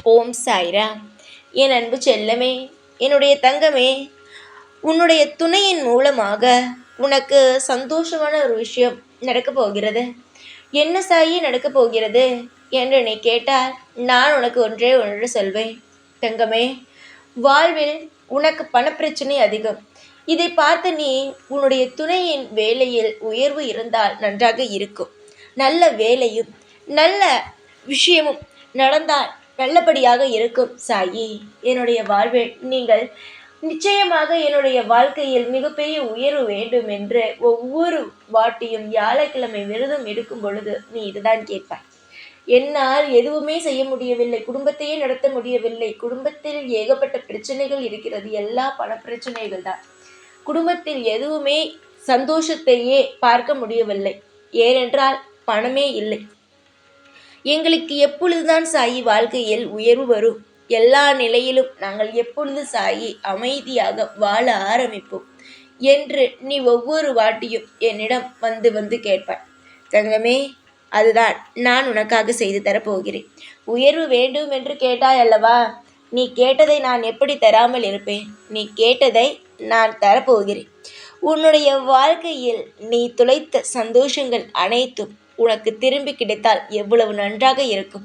ஓம் சாய்ரா. என் அன்பு செல்லமே, என்னுடைய தங்கமே, உன்னுடைய துணையின் மூலமாக உனக்கு சந்தோஷமான ஒரு விஷயம் நடக்கப் போகிறது. என்ன சாயி நடக்கப் போகிறது என்று நீ கேட்டால் நான் உனக்கு ஒன்றே ஒன்று சொல்வேன். தங்கமே, வாழ்வில் உனக்கு பணப்பிரச்சனை அதிகம். இதை பார்த்து நீ உன்னுடைய துணையின் வேலையில் உயர்வு இருந்தால் நன்றாக இருக்கும். நல்ல வேலையும் நல்ல விஷயமும் நடந்தால் நல்லபடியாக இருக்கும் சாயி. என்னுடைய வாழ்வில் நீங்கள் நிச்சயமாக என்னுடைய வாழ்க்கையில் மிகப்பெரிய உயர்வு வேண்டும் என்று ஒவ்வொரு வாட்டியும் வியாழக்கிழமை விரதம் எடுக்கும் பொழுது நீ இதுதான் கேட்பாய். என்னால் எதுவுமே செய்ய முடியவில்லை, குடும்பத்தையே நடத்த முடியவில்லை, குடும்பத்தில் ஏகப்பட்ட பிரச்சனைகள் இருக்கிறது, எல்லா பண பிரச்சனைகள் தான், குடும்பத்தில் எதுவுமே சந்தோஷத்தையே பார்க்க முடியவில்லை, ஏனென்றால் பணமே இல்லை. எங்களுக்கு எப்பொழுதுதான் சாயி வாழ்க்கையில் உயர்வு வரும்? எல்லா நிலையிலும் நாங்கள் எப்பொழுது சாயி அமைதியாக வாழ ஆரம்பிப்போம் என்று நீ ஒவ்வொரு வாட்டியும் என்னிடம் வந்து வந்து கேட்பாய். தங்கமே, அதுதான் நான் உனக்காக செய்து தரப்போகிறேன். உயர்வு வேண்டும் என்று கேட்டாய் அல்லவா? நீ கேட்டதை நான் எப்படி தராமல் இருப்பேன்? நீ கேட்டதை நான் தரப்போகிறேன். உன்னுடைய வாழ்க்கையில் நீ துளைத்த சந்தோஷங்கள் அனைத்தும் உனக்கு திரும்பி கிடைத்தால் எவ்வளவு நன்றாக இருக்கும்.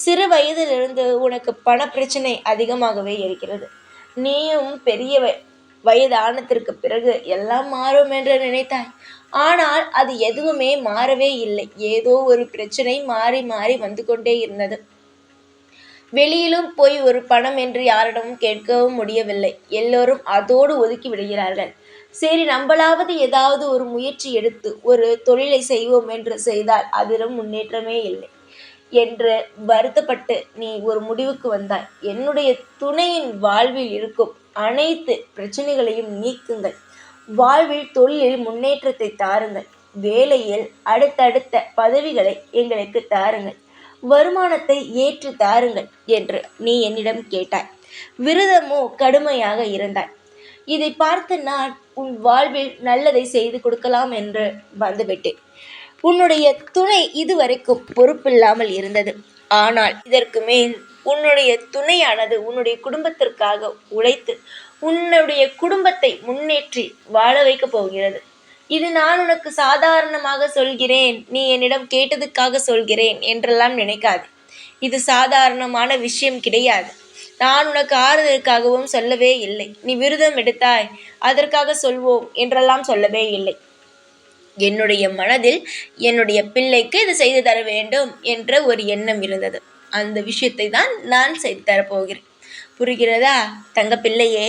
சிறு வயதிலிருந்து உனக்கு பண பிரச்சனை அதிகமாகவே இருக்கிறது. நீயும் பெரிய வயதானத்திற்கு பிறகு எல்லாம் மாறும் என்று நினைத்தாய். ஆனால் அது எதுவுமே மாறவே இல்லை. ஏதோ ஒரு பிரச்சனை மாறி மாறி வந்து கொண்டே இருந்தது. வெளியிலும் போய் ஒரு பணம் என்று யாரிடமும் கேட்கவும் முடியவில்லை. எல்லோரும் அதோடு ஒதுக்கி விடுகிறார்கள். சரி, நம்மளாவது ஏதாவது ஒரு முயற்சி எடுத்து ஒரு தொழிலை செய்வோம் என்று செய்தால் அதிலும் முன்னேற்றமே இல்லை என்று வருத்தப்பட்டு நீ ஒரு முடிவுக்கு வந்தாய். என்னுடைய துணையின் வாழ்வில் இருக்கும் அனைத்து பிரச்சனைகளையும் நீக்குங்கள். வாழ்வில் தொழிலில் முன்னேற்றத்தை தாருங்கள். வேலையில் அடுத்தடுத்த பதவிகளை எங்களுக்கு தாருங்கள். வருமானத்தை ஏற்று தாருங்கள் என்று நீ என்னிடம் கேட்டாய். விரதமோ கடுமையாக இருந்தாய். இதை பார்த்து நான் உன் வாழ்வில் நல்லதை செய்து கொடுக்கலாம் என்று வந்துவிட்டேன். உன்னுடைய துணை இதுவரைக்கும் பொறுப்பில்லாமல் இருந்தது. ஆனால் இதற்கு மேல் உன்னுடைய துணையானது உன்னுடைய குடும்பத்திற்காக உழைத்து உன்னுடைய குடும்பத்தை முன்னேற்றி வாழ வைக்கப் போகிறது. இது நான் உனக்கு சாதாரணமாக சொல்கிறேன், நீ என்னிடம் கேட்டதுக்காக சொல்கிறேன் என்றெல்லாம் நினைக்காது. இது சாதாரணமான விஷயம் கிடையாது. நான் உனக்கு ஆறுதலுக்காகவும் சொல்லவே இல்லை. நீ விரதம் எடுத்தாய், அதற்காக சொல்வோம் என்றெல்லாம் சொல்லவே இல்லை. என்னுடைய மனதில் என்னுடைய பிள்ளைக்கு இது செய்து தர வேண்டும் என்ற ஒரு எண்ணம் இருந்தது. அந்த விஷயத்தை தான் நான் செய்து தரப்போகிறேன். புரிகிறதா? தங்க பிள்ளையே,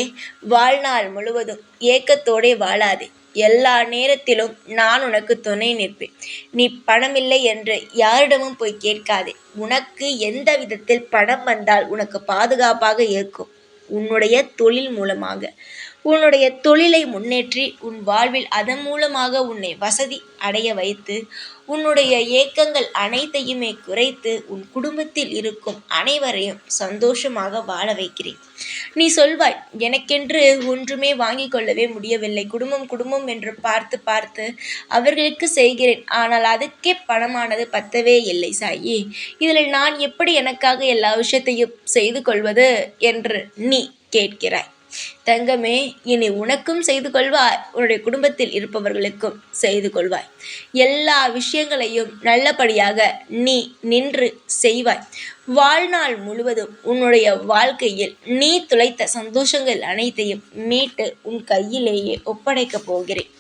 வாழ்நாள் முழுவதும் ஏக்கத்தோடே வாழாதே. எல்லா நேரத்திலும் நான் உனக்கு துணை நிற்பேன். நீ பணமில்லை என்று யாரிடமும் போய் கேட்காதே. உனக்கு எந்த விதத்தில் பணம் வந்தால் உனக்கு பாதுகாப்பாக இருக்கும்? உன்னுடைய தொழில் மூலமாக உன்னுடைய தொழிலை முன்னேற்றி உன் வாழ்வில் அதன் மூலமாக உன்னை வசதி அடைய வைத்து உன்னுடைய ஏக்கங்கள் அனைத்தையுமே குறைத்து உன் குடும்பத்தில் இருக்கும் அனைவரையும் சந்தோஷமாக வாழ வைக்கிறேன். நீ சொல்வாய், எனக்கென்று ஒன்றுமே வாங்கி கொள்ளவே முடியவில்லை, குடும்பம் குடும்பம் என்று பார்த்து பார்த்து அவர்களுக்கு செய்கிறேன், ஆனால் அதுக்கே பணமானது பத்தவே இல்லை சாயி. இதில் நான் எப்படி எனக்காக எல்லா விஷயத்தையும் செய்து கொள்வது என்று நீ கேட்கிறாய். தங்கமே, இனி உனக்கும் செய்து கொள்வாய், உன்னுடைய குடும்பத்தில் இருப்பவர்களுக்கும் செய்து கொள்வாய். எல்லா விஷயங்களையும் நல்லபடியாக நீ நின்று செய்வாய். வாழ்நாள் முழுவதும் உன்னுடைய வாழ்க்கையில் நீ துளைத்த சந்தோஷங்கள் அனைத்தையும் மீட்டு உன் கையிலேயே ஒப்படைக்கப் போகிறேன்.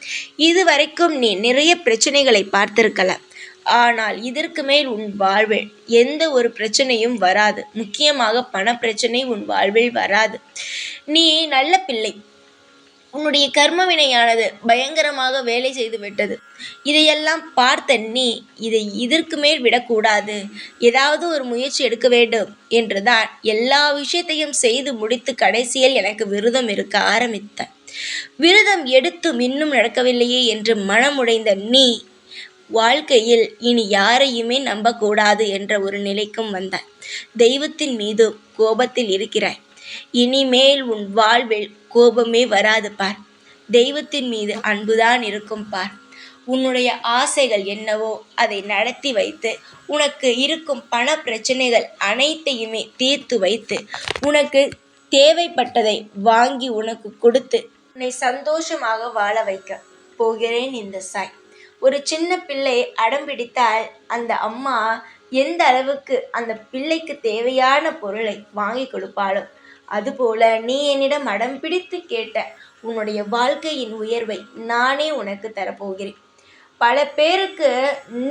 இதுவரைக்கும் நீ நிறைய பிரச்சனைகளை பார்த்திருக்கலாம். ஆனால் இதற்கு மேல் உன் வாழ்வில் எந்த ஒரு பிரச்சனையும் வராது. முக்கியமாக பண பிரச்சனை உன் வாழ்வில் வராது. நீ நல்ல பிள்ளை. உன்னுடைய கர்ம வினையானது பயங்கரமாக வேலை செய்து விட்டது. இதையெல்லாம் பார்த்த நீ இதற்கு மேல் விடக்கூடாது, ஏதாவது ஒரு முயற்சி எடுக்க வேண்டும் என்றுதான் எல்லா விஷயத்தையும் செய்து முடித்து கடைசியில் எனக்கு விரதம் இருக்க ஆரம்பித்தாய். விரதம் எடுத்தும் இன்னும் நடக்கவில்லையே என்று மனமுடைந்த நீ வாழ்க்கையில் இனி யாரையுமே நம்பக்கூடாது என்ற ஒரு நிலைக்கும் வந்தாய். தெய்வத்தின் மீது கோபத்தில் இருக்கிறாய். இனிமேல் உன் வாழ்வில் கோபமே வராது பார். தெய்வத்தின் மீது அன்புதான் இருக்கும் பார். உன்னுடைய ஆசைகள் என்னவோ அதை நடத்தி வைத்து, உனக்கு இருக்கும் பண பிரச்சனைகள் அனைத்தையுமே தீர்த்து வைத்து, உனக்கு தேவைப்பட்டதை வாங்கி உனக்கு கொடுத்து, உன்னை சந்தோஷமாக வாழ வைக்க போகிறேன் இந்த சாய். ஒரு சின்ன பிள்ளை அடம் பிடித்தால் அந்த அம்மா எந்த அளவுக்கு அந்த பிள்ளைக்கு தேவையான பொருளை வாங்கி கொடுப்பாளோ, அதுபோல நீ என்னிடம் அடம் பிடித்து கேட்ட உன்னுடைய வாழ்க்கையின் உயர்வை நானே உனக்கு தரப்போகிறேன். பல பேருக்கு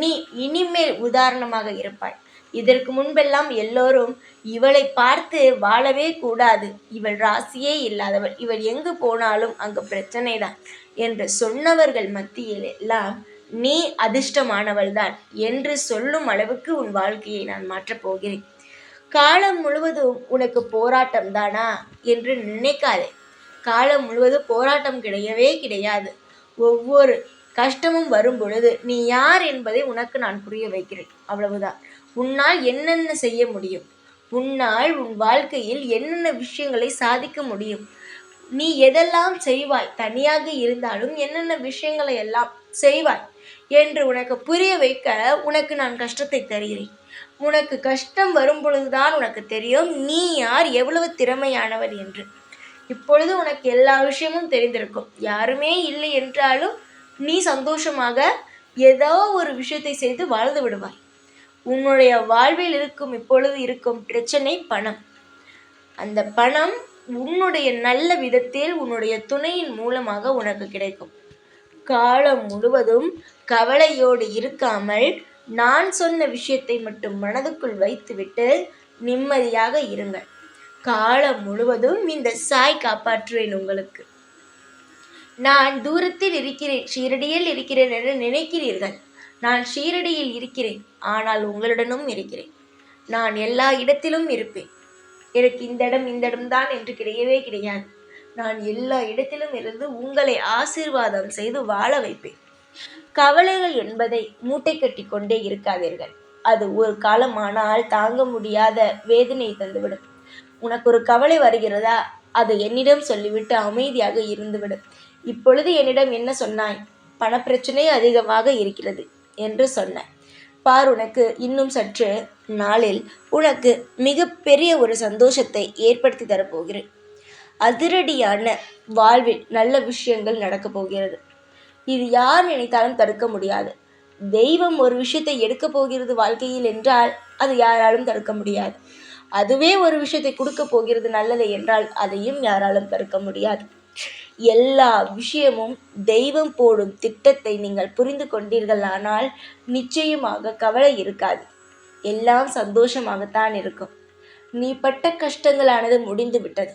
நீ இனிமேல் உதாரணமாக இருப்பாய். இதற்கு முன்பெல்லாம் எல்லோரும் இவளை பார்த்து வாழவே கூடாது, இவள் ராசியே இல்லாதவள், இவள் எங்கு போனாலும் அங்கு பிரச்சனை தான் என்று சொன்னவர்கள் மத்தியில் எல்லாம் நீ அதிர்ஷ்டமானவள்தான் என்று சொல்லும் அளவுக்கு உன் வாழ்க்கையை நான் மாற்றப் போகிறேன். காலம் முழுவதும் உனக்கு போராட்டம் தானா என்று நினைக்காதே. காலம் முழுவதும் போராட்டம் கிடையவே கிடையாது. ஒவ்வொரு கஷ்டமும் வரும் பொழுது நீ யார் என்பதை உனக்கு நான் புரிய வைக்கிறேன், அவ்வளவுதான். உன்னால் என்னென்ன செய்ய முடியும், உன்னால் உன் வாழ்க்கையில் என்னென்ன விஷயங்களை சாதிக்க முடியும், நீ எதெல்லாம் செய்வாய், தனியாக இருந்தாலும் என்னென்ன விஷயங்களை எல்லாம் செய்வாய் என்று உனக்கு புரிய வைக்க உனக்கு நான் கஷ்டத்தை தருகிறேன். உனக்கு கஷ்டம் வரும் பொழுதுதான் உனக்கு தெரியும் நீ யார், எவ்வளவு திறமையானவர் என்று. இப்பொழுது உனக்கு எல்லா விஷயமும் தெரிந்திருக்கும். யாருமே இல்லை என்றாலும் நீ சந்தோஷமாக ஏதோ ஒரு விஷயத்தை செய்து வாழ்ந்து விடுவாய். உன்னுடைய வாழ்வில் இப்பொழுது இருக்கும் பிரச்சனை பணம். அந்த பணம் உன்னுடைய நல்ல விதத்தில் உன்னுடைய துணையின் மூலமாக உனக்கு கிடைக்கும். காலம் முழுவதும் கவலையோடு இருக்காமல் நான் சொன்ன விஷயத்தை மட்டும் மனதுக்குள் வைத்துவிட்டு நிம்மதியாக இருங்கள். காலம் முழுவதும் இந்த சாய் காப்பாற்றுவேன் உங்களுக்கு. நான் தூரத்தில் இருக்கிறேன், ஷீரடியில் இருக்கிறேன் என்று நினைக்கிறீர்கள். நான் ஷீரடியில் இருக்கிறேன், ஆனால் உங்களுடனும் இருக்கிறேன். நான் எல்லா இடத்திலும் இருப்பேன். எனக்கு இந்த இடம் தான் என்று கிடையவே கிடையாது. நான் எல்லா இடத்திலும் இருந்து உங்களை ஆசீர்வாதம் செய்து வாழ வைப்பேன். கவலைகள் என்பதை மூட்டை கட்டி கொண்டே இருக்காதீர்கள். அது ஒரு காலமானால் தாங்க முடியாத வேதனை தந்துவிடும். உனக்கு ஒரு கவலை வருகிறதா, அதை என்னிடம் சொல்லிவிட்டு அமைதியாக இருந்துவிடும். இப்பொழுது என்னிடம் என்ன சொன்னாய், பணப்பிரச்சனை அதிகமாக இருக்கிறது என்று சொன்னாய். பார், உனக்கு இன்னும் சற்று நாளில் உனக்கு மிகப்பெரிய ஒரு சந்தோஷத்தை ஏற்படுத்தி தரப்போகிறேன். அதிரடியான வாழ்வில் நல்ல விஷயங்கள் நடக்கப் போகிறது. இது யார் நினைத்தாலும் தடுக்க முடியாது. தெய்வம் ஒரு விஷயத்தை எடுக்க போகிறது வாழ்க்கையில் என்றால் அது யாராலும் தடுக்க முடியாது. அதுவே ஒரு விஷயத்தை கொடுக்க போகிறது நல்லது என்றால் அதையும் யாராலும் தடுக்க முடியாது. எல்லா விஷயமும் தெய்வம் போடும் திட்டத்தை நீங்கள் புரிந்து கொண்டீர்களானால் நிச்சயமாக கவலை இருக்காது. எல்லாம் சந்தோஷமாகத்தான் இருக்கும். நீ பட்ட கஷ்டங்களானது முடிந்து விட்டது.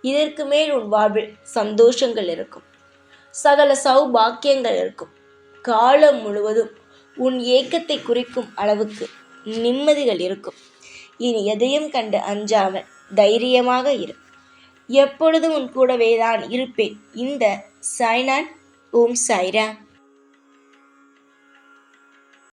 இதற்கு மேல் உன் வாழ்வில் சந்தோஷங்கள் இருக்கும், சகல சௌபாக்கியங்கள் இருக்கும். காலம் முழுவதும் உன் ஏக்கத்தை குறிக்கும் அளவுக்கு நிம்மதிகள் இருக்கும். இனி எதையும் கண்டு அஞ்சாமல் தைரியமாக இரு. எப்பொழுதும் உன் கூடவே தான் இருப்பேன். இந்த சாய்நாத். ஓம் சாய்ராம்.